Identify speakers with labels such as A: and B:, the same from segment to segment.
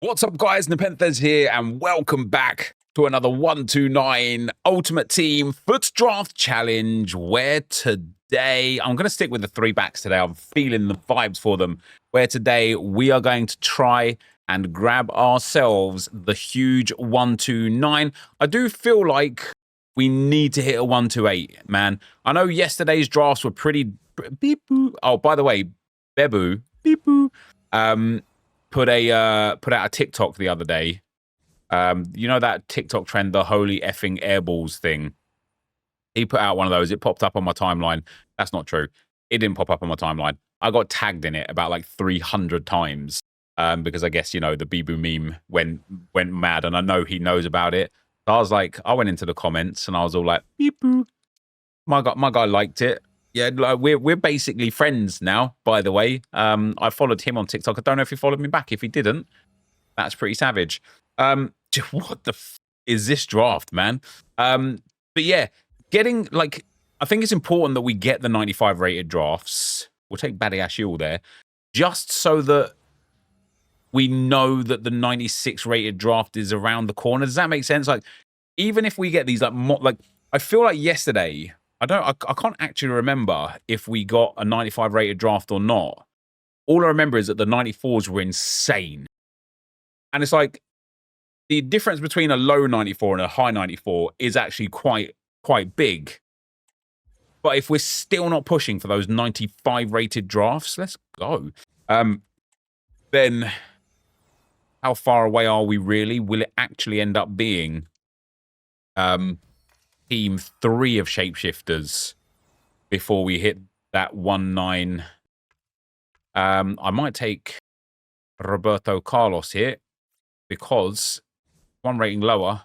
A: What's up, guys? NepentheZ here, and welcome back to another 129 Ultimate Team Foot Draft Challenge, where today, I'm going to stick with the three backs today. I'm feeling the vibes for them, where today we are going to try and grab ourselves the huge 129. I do feel like we need to hit a 128, man. I know yesterday's drafts were pretty... Beep boo. Oh, by the way, Bebu, beep boo. Put out a TikTok the other day. You know that TikTok trend, the holy effing airballs thing? He put out one of those. It popped up on my timeline. That's not true. It didn't pop up on my timeline. I got tagged in it about like 300 times because I guess, you know, the Bibu meme went mad, and I know he knows about it. So I was like, I went into the comments and I was all like, beep boo. My guy liked it. Yeah, like we're basically friends now, by the way. I followed him on TikTok. I don't know if he followed me back. If he didn't, that's pretty savage. What the f is this draft, man? But yeah, getting, like, I think it's important that we get the 95 rated drafts. We'll take Badiashile there, just so that we know that the 96 rated draft is around the corner. Does that make sense? Like, even if we get these, like I feel like yesterday, I can't actually remember if we got a 95 rated draft or not. All I remember is that the 94s were insane. And it's like the difference between a low 94 and a high 94 is actually quite big. But if we're still not pushing for those 95 rated drafts, let's go. Then how far away are we really? Will it actually end up being Team 3 of Shapeshifters before we hit that 1-9? I might take Roberto Carlos here because one rating lower,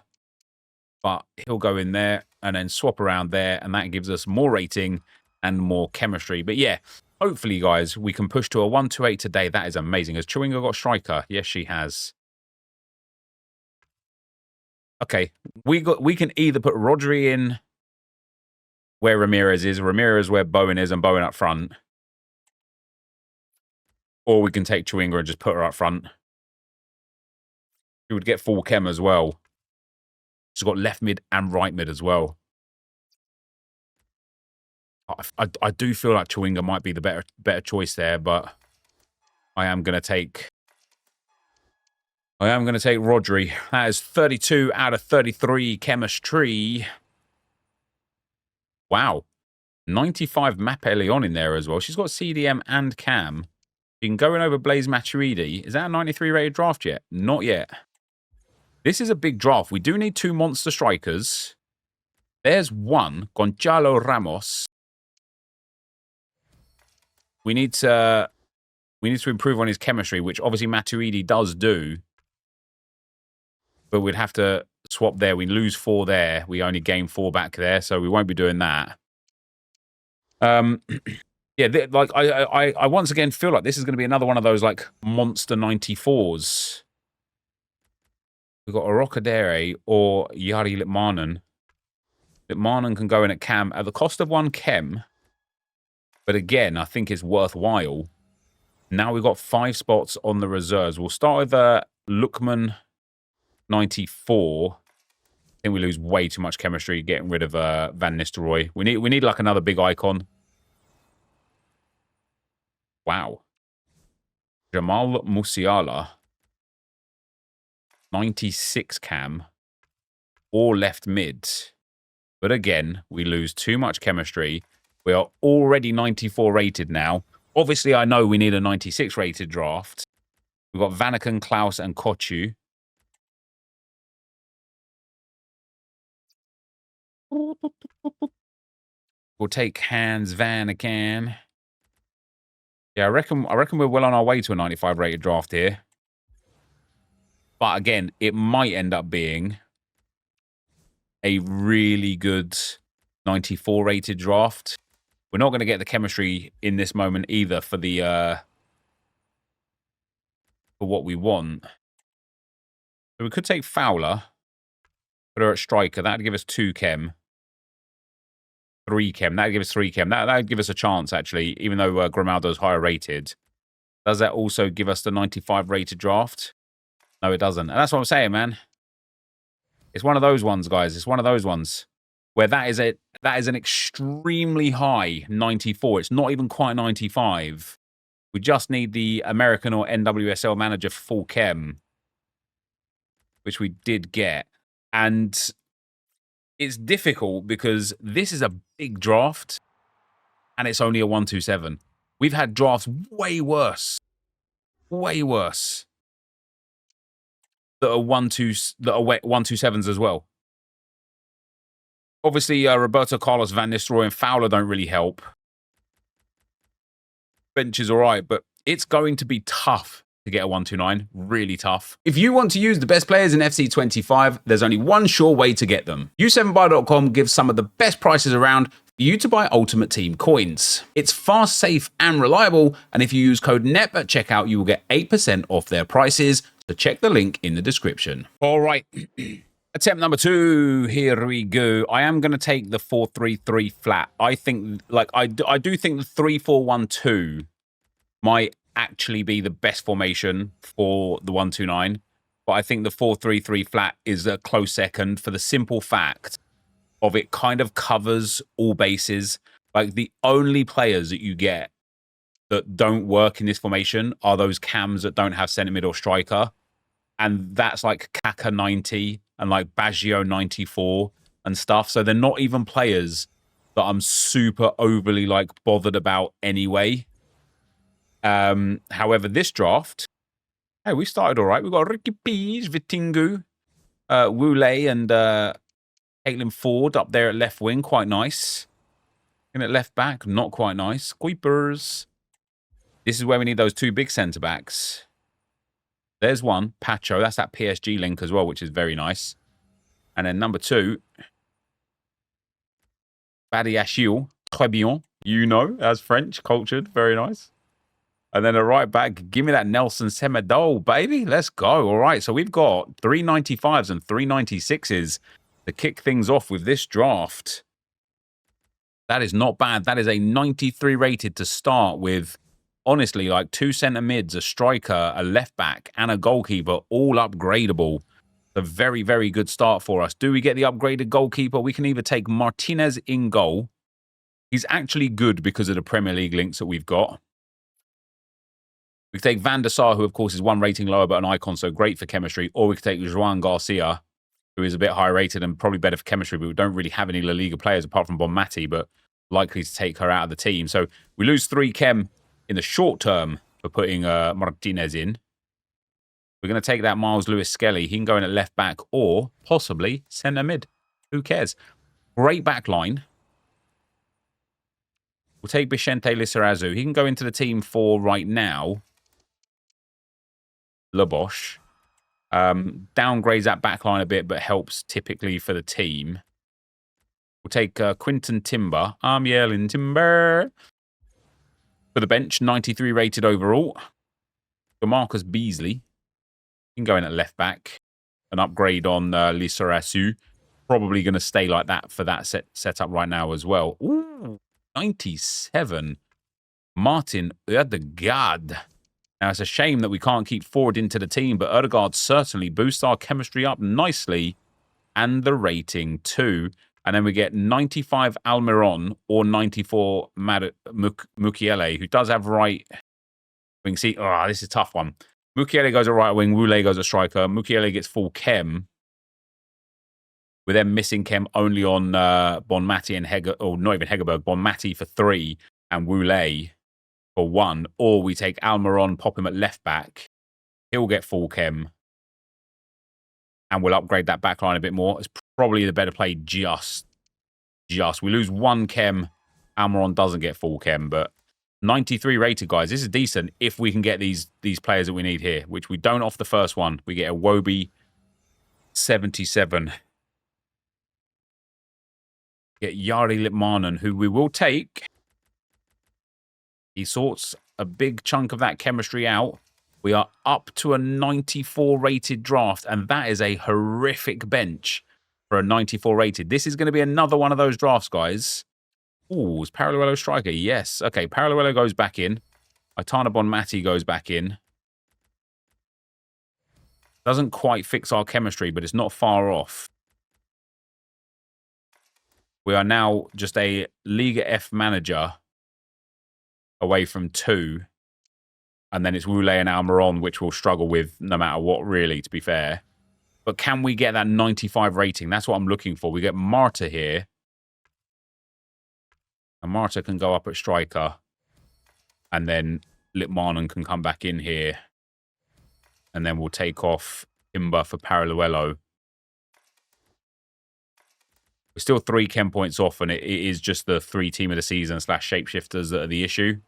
A: but he'll go in there and then swap around there, and that gives us more rating and more chemistry. But yeah, hopefully, guys, we can push to a 128 today. That is amazing. Has Chewinga got striker? Yes, she has. Okay, we can either put Rodri in where Ramirez is where Bowen is, and Bowen up front. Or we can take Chewinga and just put her up front. She would get full chem as well. She's got left mid and right mid as well. I do feel like Chewinga might be the better choice there, but I am going to take Rodri. That is 32 out of 33 chemistry. Wow. 95 Map Leon in there as well. She's got CDM and Cam. She can go in over Blaise Matuidi. Is that a 93 rated draft yet? Not yet. This is a big draft. We do need 2 monster strikers. There's one, Gonzalo Ramos. We need to improve on his chemistry, which obviously Matuidi does do. But we'd have to swap there. We lose 4 there. We only gain 4 back there, so we won't be doing that. Yeah, like I once again feel like this is going to be another one of those like monster 94s. We've got Orokadere or Yari Litmanen. Litmanen can go in at Cam at the cost of 1 chem. But again, I think it's worthwhile. Now we've got 5 spots on the reserves. We'll start with Lukman 94. I think we lose way too much chemistry getting rid of Van Nistelrooy. We need like another big icon. Wow. Jamal Musiala. 96 cam. Or left mid. But again, we lose too much chemistry. We are already 94 rated now. Obviously, I know we need a 96 rated draft. We've got Vanaken, Klaus, and Kochu. We'll take Hans Vanaken. Yeah, I reckon we're well on our way to a 95 rated draft here. But again, it might end up being a really good 94 rated draft. We're not going to get the chemistry in this moment either for the for what we want. So we could take Fowler, put her at striker. That'd give us 2 chem. 3 chem. That'd give us 3 chem. That'd give us a chance, actually, even though Grimaldo's higher rated. Does that also give us the 95 rated draft? No, it doesn't. And that's what I'm saying, man. It's one of those ones, guys. It's one of those ones where that is an extremely high 94. It's not even quite 95. We just need the American or NWSL manager full chem, which we did get. And it's difficult because this is a big draft and it's only a 127. We've had drafts way worse. Way worse. That are 127s as well. Obviously, Roberto Carlos, Van Nistelrooy, and Fowler don't really help. Bench is all right, but it's going to be tough to get a 129. Really tough. If you want to use the best players in FC25, there's only one sure way to get them. U7buy.com gives some of the best prices around for you to buy Ultimate Team coins. It's fast, safe, and reliable, and if you use code NEP at checkout, you will get 8% off their prices. So check the link in the description. All right. Attempt number 2. Here we go. I am going to take the 4-3-3 flat. I think, like, I do think the 3-4-1-2 might actually be the best formation for the 129. But I think the 4-3-3 flat is a close second for the simple fact of it kind of covers all bases. Like, the only players that you get that don't work in this formation are those cams that don't have centre mid or striker. And that's like Kaka 90 and like Baggio 94 and stuff. So they're not even players that I'm super overly like bothered about anyway. However, this draft, hey, we started all right. We've got Ricky Pease, Vitingu, Wule, and Caitlin Ford up there at left wing. Quite nice. And at left back, not quite nice. Squeepers. This is where we need those 2 big centre backs. There's one, Pacho. That's that PSG link as well, which is very nice. And then number 2, Badiachil, très bien. You know, as French, cultured, very nice. And then a right back, give me that Nelson Semedo, baby. Let's go. All right, so we've got 395s and 396s to kick things off with this draft. That is not bad. That is a 93 rated to start with. Honestly, like 2 centre mids, a striker, a left back, and a goalkeeper, all upgradable. A very, very good start for us. Do we get the upgraded goalkeeper? We can either take Martinez in goal. He's actually good because of the Premier League links that we've got. We can take Van der Sar, who, of course, is 1 rating lower, but an icon, so great for chemistry. Or we could take Joan Garcia, who is a bit higher rated and probably better for chemistry, but we don't really have any La Liga players apart from Bonmati, but likely to take her out of the team. So we lose 3 chem in the short term for putting Martinez in. We're going to take that Miles Lewis-Skelly. He can go in at left back or possibly centre mid. Who cares? Great back line. We'll take Vicente Lizarazu. He can go into the team for right now. Lebosch. Downgrades that back line a bit, but helps typically for the team. We'll take Quinton Timber. I'm yelling Timber. For the bench, 93 rated overall. Marcus Beasley. He can go in at left back. An upgrade on Lizarazu. Probably going to stay like that for that setup right now as well. Ooh, 97. Martin Ødegaard. Now, it's a shame that we can't keep Ford into the team, but Ødegaard certainly boosts our chemistry up nicely and the rating too. And then we get 95 Almiron or 94 Mukiele, who does have right wing. See, this is a tough one. Mukiele goes at right wing, Wule goes at striker. Mukiele gets full chem. We're then missing chem only on Bonmati and Heger, or not even Hegerberg, Bonmati for 3 and Wule for 1. Or we take Almiron, pop him at left back. He'll get full chem. And we'll upgrade that back line a bit more. It's probably the better play just. We lose 1 chem. Almiron doesn't get full chem, but 93 rated, guys. This is decent if we can get these players that we need here, which we don't off the first one. We get a Wobie 77. Get Yari Litmanen, who we will take. He sorts a big chunk of that chemistry out. We are up to a 94 rated draft, and that is a horrific bench for a 94 rated. This is going to be another one of those drafts, guys. Ooh, is Paralluelo striker? Yes. Okay, Paralluelo goes back in. Aitana Bonmati goes back in. Doesn't quite fix our chemistry, but it's not far off. We are now just a Liga F manager away from 2. And then it's Roulet and Almiron, which we'll struggle with no matter what, really, to be fair. But can we get that 95 rating? That's what I'm looking for. We get Marta here. And Marta can go up at striker. And then Litmanen can come back in here. And then we'll take off Timber for Paralluelo. We're still 3 chem points off, and it is just the 3 team of the season / shapeshifters that are the issue.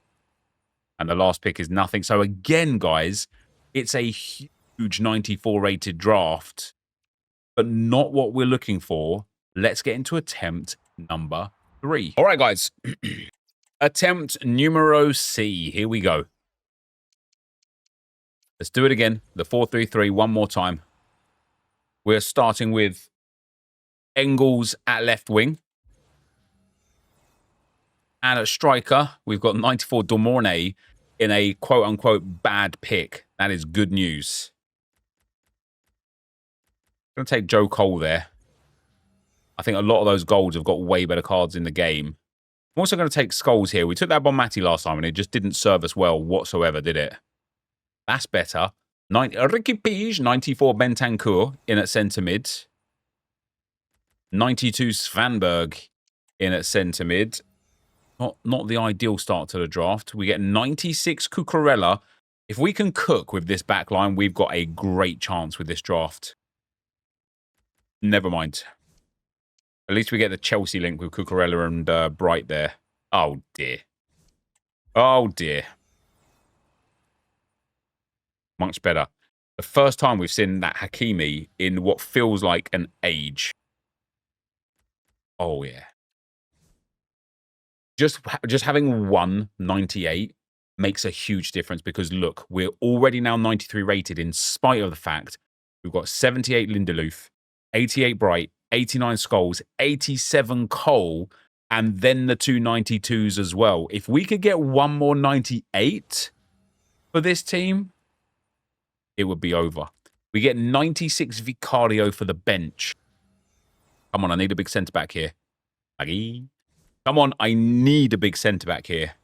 A: And the last pick is nothing. So again, guys, it's a huge 94 rated draft, but not what we're looking for. Let's get into attempt number 3. All right, guys. Attempt numero C. Here we go. Let's do it again. The 4-3-3 one more time. We're starting with Engels at left wing. And at striker, we've got 94 Dormorne in a quote-unquote bad pick. That is good news. I'm going to take Joe Cole there. I think a lot of those goals have got way better cards in the game. I'm also going to take Scholes here. We took that Bonmati last time, and it just didn't serve us well whatsoever, did it? That's better. Ricky Pige, 94 Bentancur in at centre mid. 92 Svanberg in at centre mid. Not the ideal start to the draft. We get 96 Cucurella. If we can cook with this back line, we've got a great chance with this draft. Never mind. At least we get the Chelsea link with Cucurella and Bright there. Oh, dear. Oh, dear. Much better. The first time we've seen that Hakimi in what feels like an age. Oh, yeah. Just having 198 makes a huge difference because, look, we're already now 93 rated in spite of the fact we've got 78 Lindelof, 88 Bright, 89 Scholes, 87 Cole, and then the 2 92s as well. If we could get one more 98 for this team, it would be over. We get 96 Vicario for the bench. Come on, I need a big centre-back here. Maggie. Come on, I need a big centre-back here.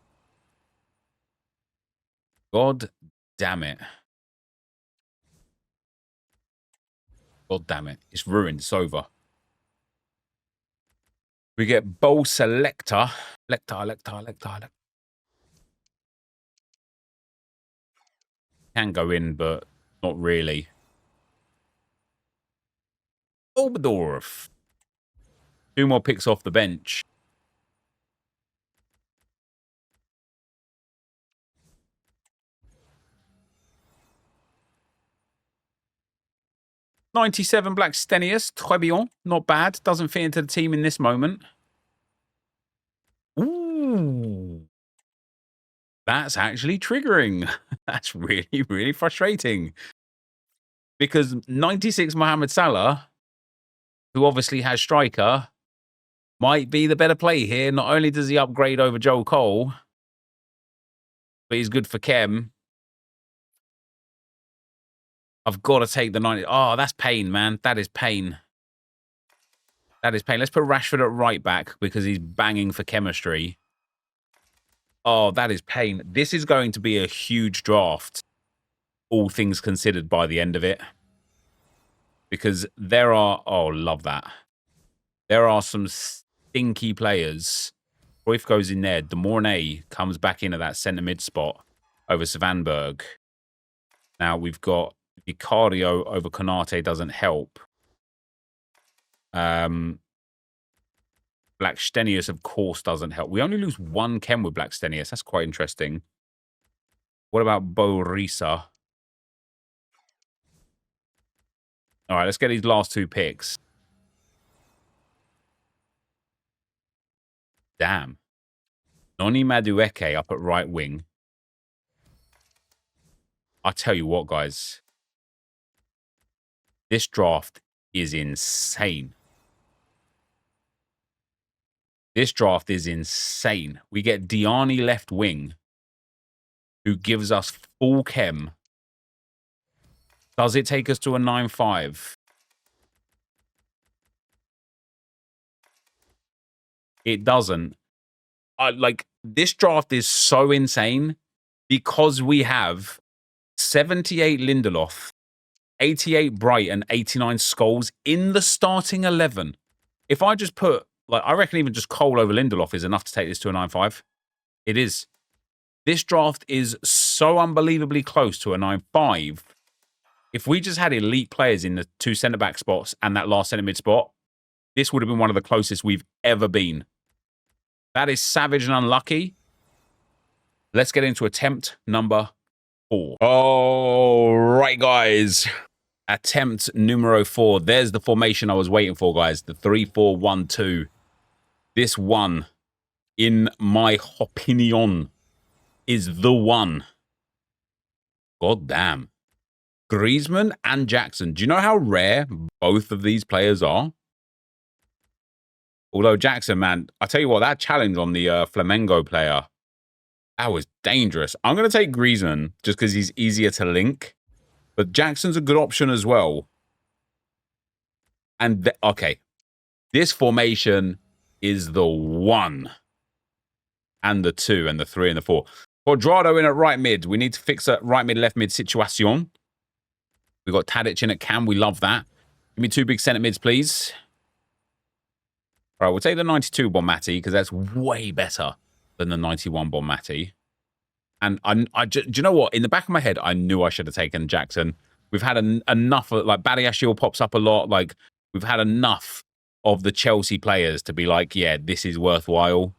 A: God damn it. God damn it. It's ruined. It's over. We get Bowl Selector. Lector. Can go in, but not really. Oberdorf. 2 more picks off the bench. '97 Black Stenius, très bien, not bad. Doesn't fit into the team in this moment. Ooh. That's actually triggering. That's really, really frustrating. Because 96 Mohamed Salah, who obviously has striker, might be the better play here. Not only does he upgrade over Joe Cole, but he's good for chem. I've got to take the 90. Oh, that's pain, man. That is pain. That is pain. Let's put Rashford at right back because he's banging for chemistry. Oh, that is pain. This is going to be a huge draft, all things considered, by the end of it. Because there are... Oh, love that. There are some stinky players. Cruyff goes in there. De Mornay comes back in at that centre mid spot over Svanberg. Now we've got Vicario over Konate doesn't help. Black Stenius, of course, doesn't help. We only lose 1 chem with Black Stenius. That's quite interesting. What about Borisa? All right, let's get these last 2 picks. Damn. Noni Madueke up at right wing. I tell you what, guys. This draft is insane. This draft is insane. We get Diani left wing, who gives us full chem. Does it take us to a 9.5? It doesn't. Like, this draft is so insane because we have 78 Lindelof, 88 Bright, and 89 Scholes in the starting 11. If I just put, like, I reckon even just Cole over Lindelof is enough to take this to a 9.5. It is. This draft is so unbelievably close to a 9.5. If we just had elite players in the 2 centre-back spots and that last centre-mid spot, this would have been one of the closest we've ever been. That is savage and unlucky. Let's get into attempt number 4. All right, guys. Attempt numero 4. There's the formation I was waiting for, guys. The 3-4-1-2. This one, in my opinion, is the one. God damn. Griezmann and Jackson. Do you know how rare both of these players are? Although Jackson, man, I tell you what, that challenge on the Flamengo player, that was dangerous. I'm going to take Griezmann just because he's easier to link. But Jackson's a good option as well. And, okay, this formation is the 1. And the 2 and the 3 and the 4. Quadrado in at right mid. We need to fix a right mid, left mid situation. We've got Tadic in at cam. We love that. Give me 2 big centre mids, please. All right, we'll take the 92 Bonmati because that's way better than the 91 Bonmati. And do you know what? In the back of my head, I knew I should have taken Jackson. We've had enough of, like, Badiashile pops up a lot. Like, we've had enough of the Chelsea players to be like, yeah, this is worthwhile.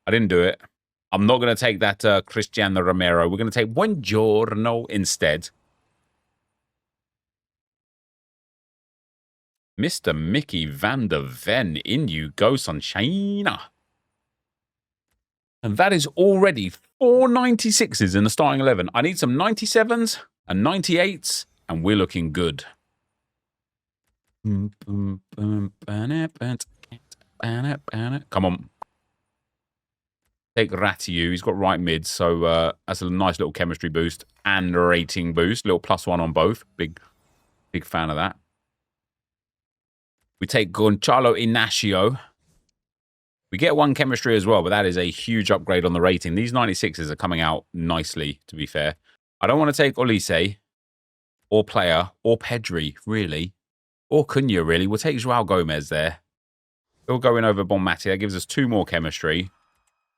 A: I didn't do it. I'm not going to take that Cristiano Romero. We're going to take Buongiorno instead. Mr. Mickey van der Ven, in you go, sunshine. And that is already 4 96s in the starting 11. I need some 97s and 98s, and we're looking good. Come on. Take Ratiu. He's got right mid, so that's a nice little chemistry boost and rating boost. Little +1 on both. Big fan of that. We take Gonçalo Inacio. We get 1 chemistry as well, but that is a huge upgrade on the rating. These 96s are coming out nicely, to be fair. I don't want to take Olise or Player or Pedri, really. Or Cunha, really. We'll take Joao Gomez there. He'll go in over Bonmati. That gives us 2 more chemistry.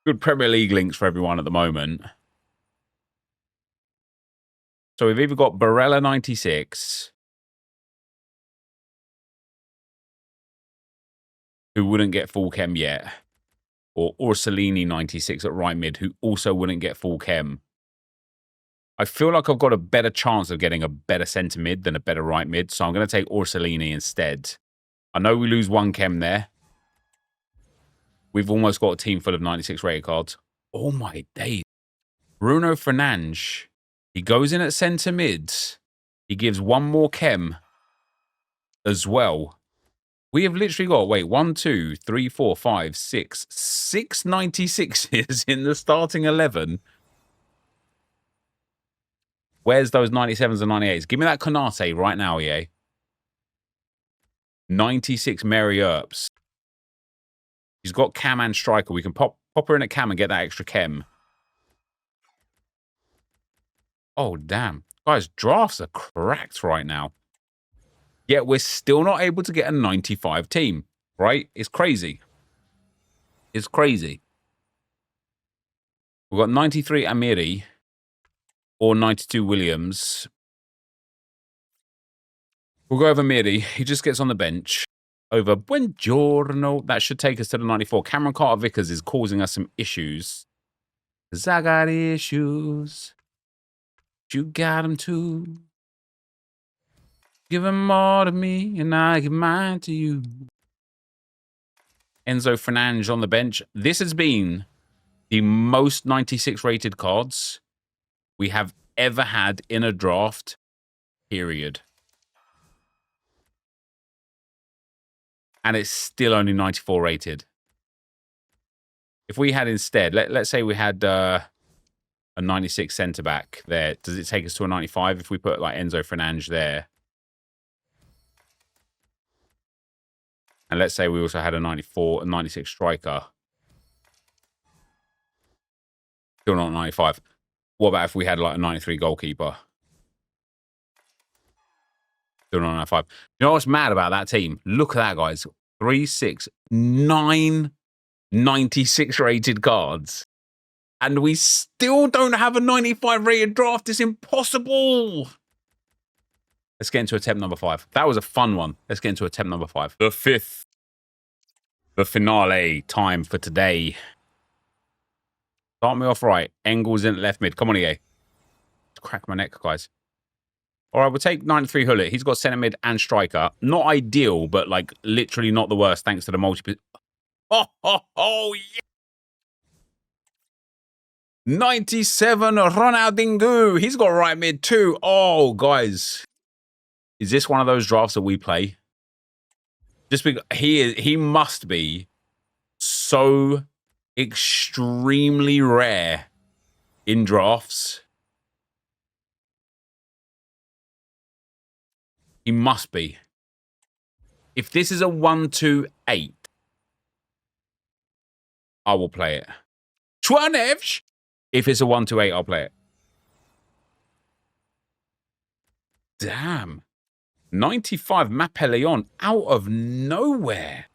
A: Good Premier League links for everyone at the moment. So we've either got Barella 96... who wouldn't get full chem yet, or Orsolini 96 at right mid, who also wouldn't get full chem. I feel like I've got a better chance of getting a better centre mid than a better right mid, so I'm going to take Orsolini instead. I know we lose 1 chem there. We've almost got a team full of 96 rated cards. Oh my days. Bruno Fernandes. He goes in at centre mid. He gives 1 more chem as well. We have literally got, wait, 1, 2, 3, 4, 5, 6, 6 96s in the starting 11. Where's those 97s and 98s? Give me that Konate right now, EA. 96 Mary Earps. She's got cam and striker. We can pop her in at cam and get that extra chem. Oh, damn. Guys, drafts are cracked right now. Yet we're still not able to get a 95 team, right? It's crazy. It's crazy. We've got 93 Amiri or 92 Williams. We'll go over Amiri. He just gets on the bench. Over Buongiorno. That should take us to the 94. Cameron Carter-Vickers is causing us some issues. 'Cause I got issues. You got them too. Give them all to me, and I give mine to you. Enzo Fernandes on the bench. This has been the most 96 rated cards we have ever had in a draft, period. And it's still only 94 rated. If we had instead, let's say we had a 96 centre-back there. Does it take us to a 95 if we put, like, Enzo Fernandes there? And let's say we also had a 94, a 96 striker. Still not 95. What about if we had, like, a 93 goalkeeper? Still not 95. You know what's mad about that team? Look at that, guys. 3, 6, 9 96 rated cards. And we still don't have a 95 rated draft. It's impossible. Let's get into attempt number 5. That was a fun one. Let's get into attempt number 5. The 5th. The finale time for today. Start me off right. Engels in left mid. Come on, EA. Crack my neck, guys. All right, we'll take 93 Hullet. He's got centre mid and striker. Not ideal, but like literally not the worst thanks to the multi... Oh, yeah. 97 Ronaldinho. He's got right mid too. Oh, guys. Is this one of those drafts that we play? Just because he must be so extremely rare in drafts. He must be. If this is a 1-2-8, I will play it. Chwanevch. If it's a 1-2-8, I'll play it. Damn. 95 Mapeleon out of nowhere.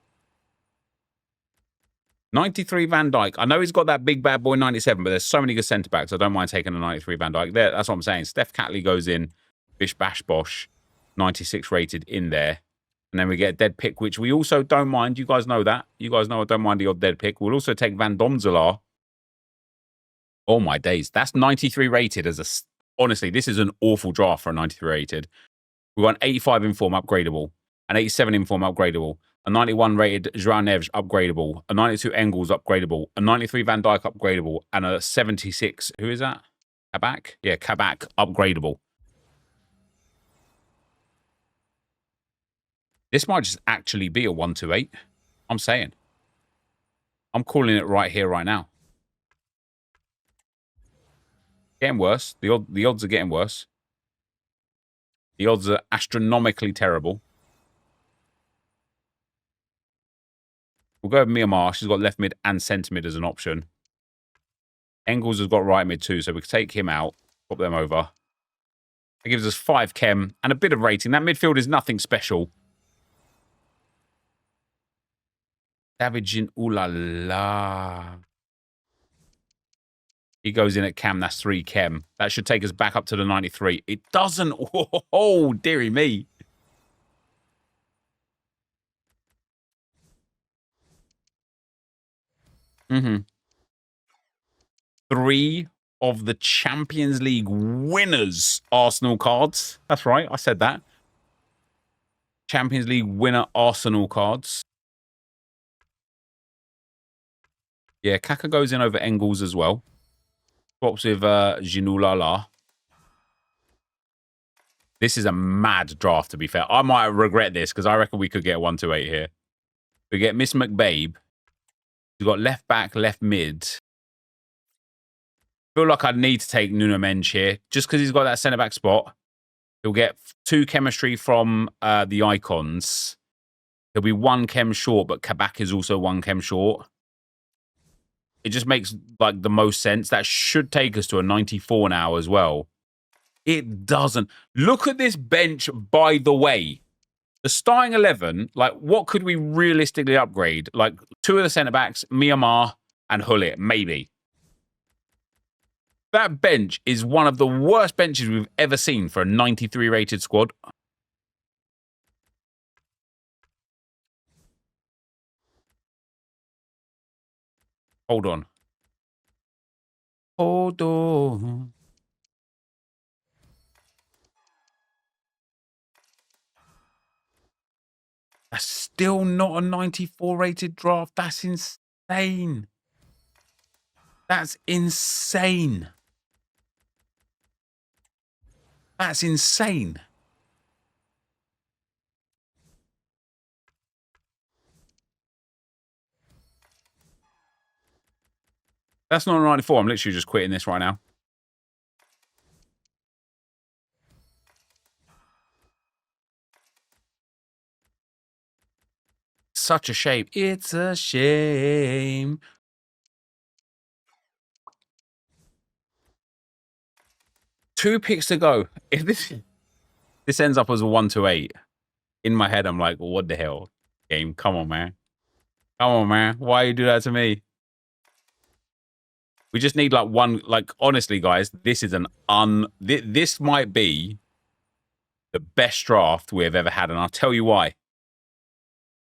A: 93 Van Dijk. I know he's got that big bad boy 97, but there's so many good centre-backs. I don't mind taking a 93 Van Dijk. There, that's what I'm saying. Steph Catley goes in. Bish Bash Bosh. 96 rated in there. And then we get a dead pick, which we also don't mind. You guys know that. You guys know I don't mind the odd dead pick. We'll also take Van Domzelaar. Oh, my days. That's 93 rated as a... Honestly, this is an awful draft for a 93 rated. We've got an 85 inform upgradable, an 87 inform upgradable, a 91 rated João Neves upgradable, a 92 Engels upgradable, a 93 Van Dijk upgradable, and a 76, who is that? Kabak? Yeah, Kabak upgradable. This might just actually be a 1-2-8. I'm saying. I'm calling it right here, right now. Getting worse. The odds are getting worse. The odds are astronomically terrible. We'll go with Myanmar. She's got left mid and centre mid as an option. Engels has got right mid too, so we can take him out, pop them over. That gives us 5 chem and a bit of rating. That midfield is nothing special. Davijin, ooh la la. He goes in at cam. That's 3 chem. That should take us back up to the 93. It doesn't. Oh, dearie me. Mm-hmm. 3 of the Champions League winners Arsenal cards. That's right. I said that. Champions League winner Arsenal cards. Yeah, Kaka goes in over Engels as well. Swaps with Ginulala. This is a mad draft, to be fair. I might regret this because I reckon we could get a 1-2-8 here. We get Miss McBabe. We've got left back, left mid. I feel like I'd need to take Nuno Mensch here just because he's got that centre-back spot. He'll get 2 chemistry from the icons. He'll be 1 chem short, but Kabak is also 1 chem short. It just makes like the most sense. That should take us to a 94 now as well. It doesn't. Look at this bench, by the way. The starting 11, like what could we realistically upgrade? Like 2 of the centre-backs, Myanmar and Hullet, maybe. That bench is one of the worst benches we've ever seen for a 93 rated squad. Hold on. Hold on. That's still not a 94 rated draft. That's insane. That's insane. That's insane. That's not a 94. I'm literally just quitting this right now. such a shame. It's a shame. Two picks to go. If this ends up as a 1-8, in my head, I'm like, what the hell? Game, come on, man. Come on, man. Why you do that to me? We just need like one, like, honestly, guys, this is this might be the best draft we've ever had. And I'll tell you why.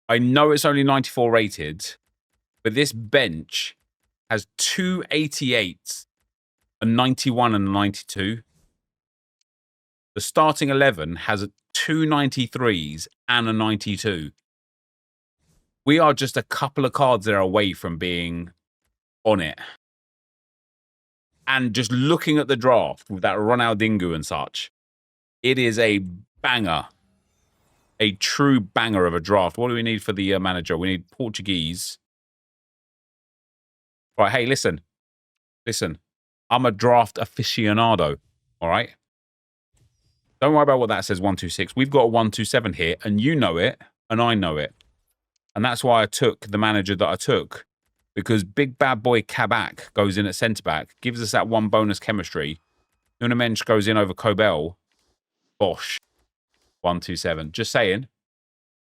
A: I know it's only 94 rated, but this bench has 2 88s, a 91 and a 92. The starting 11 has 2 93s and a 92. We are just a couple of cards there away from being on it. And just looking at the draft with that Ronaldinho and such, it is a banger. A true banger of a draft. What do we need for the manager? We need Portuguese. Right, hey, listen. Listen. I'm a draft aficionado, all right? Don't worry about what that says, 126. We've got a 127 here, and you know it, and I know it. And that's why I took the manager that I took. Because big bad boy Kabak goes in at centre-back, gives us that one bonus chemistry. Unamensch goes in over Kobel. Bosh. 127. Just saying.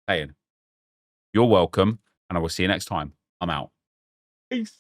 A: Saying. You're welcome, and I will see you next time. I'm out. Peace.